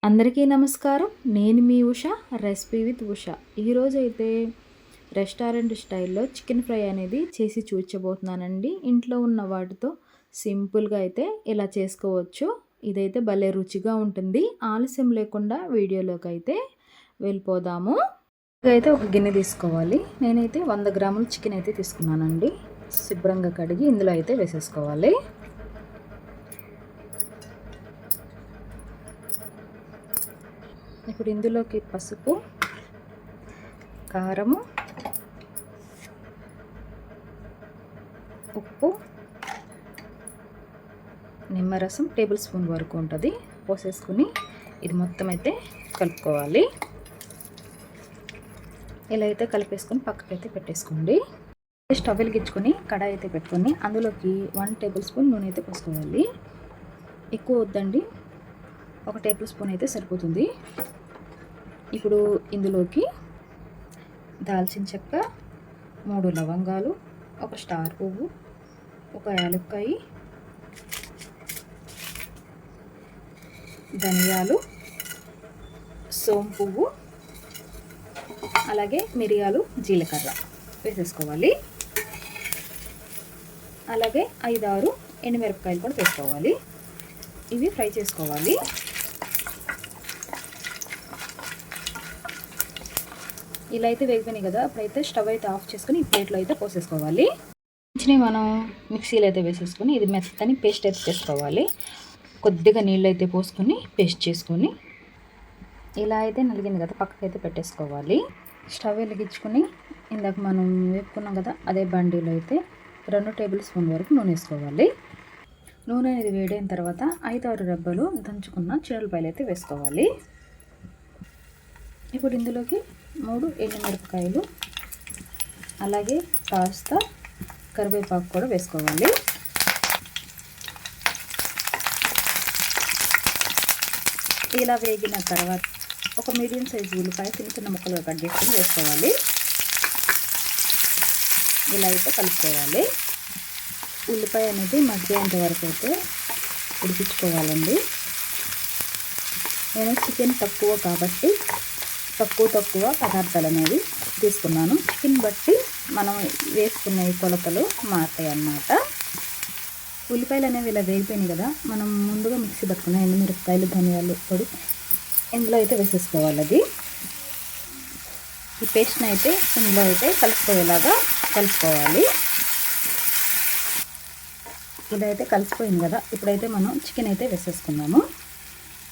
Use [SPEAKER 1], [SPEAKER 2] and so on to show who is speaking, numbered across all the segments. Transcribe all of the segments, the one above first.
[SPEAKER 1] అందరికీ నమస్కారం. నేను మీ ఉష, రెసిపీ విత్ ఉష. ఈరోజైతే రెస్టారెంట్ స్టైల్‌లో చికెన్ ఫ్రై అనేది చేసి చూపించబోతున్నానండి. ఇంట్లో ఉన్న వాటితో సింపుల్‌గా అయితే ఇలా చేసుకోవచ్చు. ఇదైతే భలే రుచిగా ఉంటుంది. ఆలస్యం లేకుండా వీడియోలోకైతే వెళ్ళిపోదాము. ఇదైతే ఒక గిన్నె తీసుకోవాలి. నేనైతే 100 గ్రాముల చికెన్ అయితే తీసుకున్నానండి. శుభ్రంగా కడిగి ఇందులో అయితే వేసేసుకోవాలి. ఇప్పుడు ఇందులోకి పసుపు, కారము, ఉప్పు, నిమ్మరసం టేబుల్ స్పూన్ వరకు ఉంటుంది పోసేసుకుని ఇది మొత్తం అయితే కలుపుకోవాలి. ఇలా అయితే కలిపేసుకొని పక్కకైతే పెట్టేసుకోండి. స్టవ్ వెలిగించుకొని కడాయి అయితే పెట్టుకొని అందులోకి 1 టేబుల్ స్పూన్ నూనె అయితే పోసుకోవాలి. ఎక్కువ వద్దండి, 1 టేబుల్ స్పూన్ అయితే సరిపోతుంది. ఇప్పుడు ఇందులోకి దాల్చిన చెక్క, 3 లవంగాలు, 1 స్టార్ పువ్వు, 1 యాలక్కాయ, ధనియాలు, సోంపు పువ్వు, అలాగే మిరియాలు, జీలకర్ర వేసేసుకోవాలి. అలాగే 5-6 ఎండుమిరపకాయలు కూడా వేసుకోవాలి. ఇవి ఫ్రై చేసుకోవాలి. ఇలా అయితే వేగిపోయినాయి కదా, అప్పుడైతే స్టవ్ అయితే ఆఫ్ చేసుకుని ఈ ప్లేట్లో అయితే పోసేసుకోవాలి. మనం మిక్సీలో అయితే వేసేసుకొని ఇది మెత్తని పేస్ట్ అయితే చేసుకోవాలి. కొద్దిగా నీళ్ళు అయితే పోసుకొని పేస్ట్ చేసుకొని ఇలా అయితే నలిగింది కదా, పక్కకైతే పెట్టేసుకోవాలి. స్టవ్ వెలిగించుకొని ఇందాక మనం వేపుకున్నాం కదా, అదే బండిలో అయితే 2 టేబుల్ స్పూన్ వరకు నూనె వేసుకోవాలి. నూనె అనేది వేడైన తర్వాత 5-6 రెబ్బలు దంచుకున్న చిన్నులపాయలు అయితే వేసుకోవాలి. ఇప్పుడు ఇందులోకి 3 ఎండుమిరపకాయలు, అలాగే కాస్త కరివేపాకు కూడా వేసుకోవాలి. ఇలా వేగిన తర్వాత ఒక మీడియం సైజు ఉల్లిపాయ చిన్న ముక్కలుగా కట్ చేసుకొని వేసుకోవాలి. ఇలా అయితే కలుపుకోవాలి. ఉల్లిపాయ అనేది మగ్గేంత వరకు అయితే ఉడికించుకోవాలండి. నేను చికెన్ తక్కువ కాబట్టి తక్కువ పదార్థాలు అనేవి తీసుకున్నాను. చికెన్ బట్టి మనం వేసుకునే కొలతలు మారుతాయి అన్నమాట. ఉల్లిపాయలు అనేవి ఇలా వేగిపోయినాయి కదా, మనం ముందుగా మిక్సీ పట్టుకున్న ఎండుమిరపకాయలు, ధనియాలు పొడి ఇందులో అయితే వేసేసుకోవాలి. అది ఈ పేస్ట్ని అయితే ఇందులో అయితే కలుపుకోయేలాగా కలుపుకోవాలి. ఇలా అయితే కలిసిపోయింది కదా, ఇప్పుడైతే మనం చికెన్ అయితే వేసేసుకున్నాము.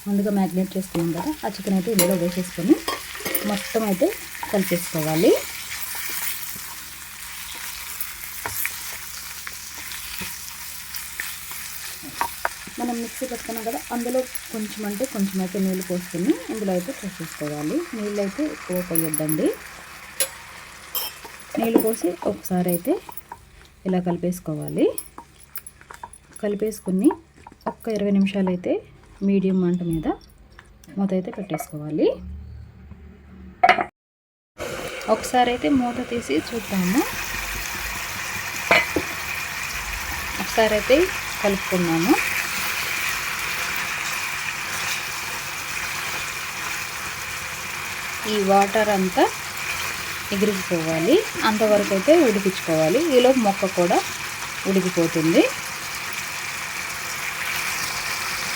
[SPEAKER 1] ముందుగా మ్యాగ్నేట్ చేసుకున్నాం కదా, ఆ చికెన్ అయితే ఇందులో వేసేసుకొని మొత్తం అయితే కలిపేసుకోవాలి. మనం మిక్సీ పెట్టుకున్నాం కదా, అందులో కొంచెం అయితే నీళ్ళు పోసుకొని ఇందులో అయితే పోసేసుకోవాలి. నీళ్ళు అయితే ఎక్కువ పోయొద్దండి. నీళ్ళు పోసి ఒకసారి అయితే ఇలా కలిపేసుకోవాలి. కలిపేసుకుని ఒక్క 20 నిమిషాలు అయితే మీడియం మంట మీద మూత అయితే పెట్టేసుకోవాలి. ఒకసారి అయితే మూత తీసి చూద్దాము. ఒకసారి అయితే కలుపుకున్నాము. ఈ వాటర్ అంతా ఎగిరిపోవాలి, అంతవరకు అయితే ఉడికించుకోవాలి. ఈలోపు మొక్క కూడా ఉడికిపోతుంది.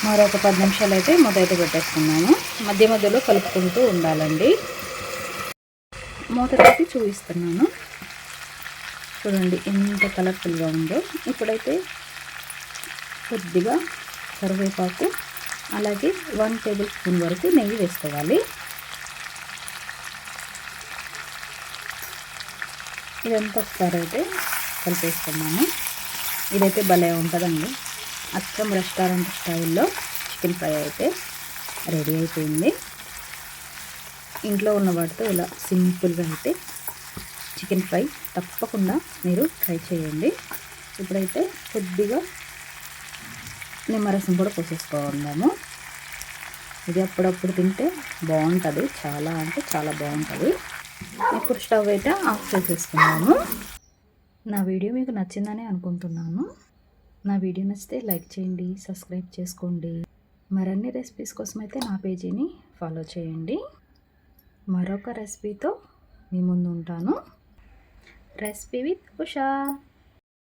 [SPEAKER 1] మరొక 10 నిమిషాలు అయితే మూత అయితే పెట్టేసుకున్నాము. మధ్య మధ్యలో కలుపుకుంటూ ఉండాలండి. మూత తీసి చూపిస్తున్నాను. చూడండి ఎంత కలర్ఫుల్గా ఉందో. ఇప్పుడైతే కొద్దిగా కరివేపాకు, అలాగే 1 టేబుల్ స్పూన్ వరకు నెయ్యి వేసుకోవాలి. ఇదంతా ఒకసారి అయితే కలిపేసుకున్నాము. ఇదైతే భలే ఉంటుందండి. అచ్చం రెస్టారెంట్ స్టైల్లో చికెన్ ఫ్రై అయితే రెడీ అయిపోయింది. ఇంట్లో ఉన్న వాటితో ఇలా సింపుల్గా అయితే చికెన్ ఫ్రై తప్పకుండా మీరు ట్రై చేయండి. ఇప్పుడైతే కొద్దిగా నిమ్మరసం కూడా పోసేసుకోవాము. ఇది అప్పుడప్పుడు తింటే బాగుంటుంది, చాలా అంటే చాలా బాగుంటుంది. ఇప్పుడు స్టవ్ అయితే ఆఫ్ చేసేసుకున్నాము. నా వీడియో మీకు నచ్చిందని అనుకుంటున్నాను. నా వీడియో నచ్చితే లైక్ చేయండి, సబ్స్క్రైబ్ చేసుకోండి. మరిన్ని రెసిపీస్ కోసం అయితే నా పేజీని ఫాలో చేయండి. మరొక రెసిపీతో మీ ముందు ఉంటాను. Recipe with Usha.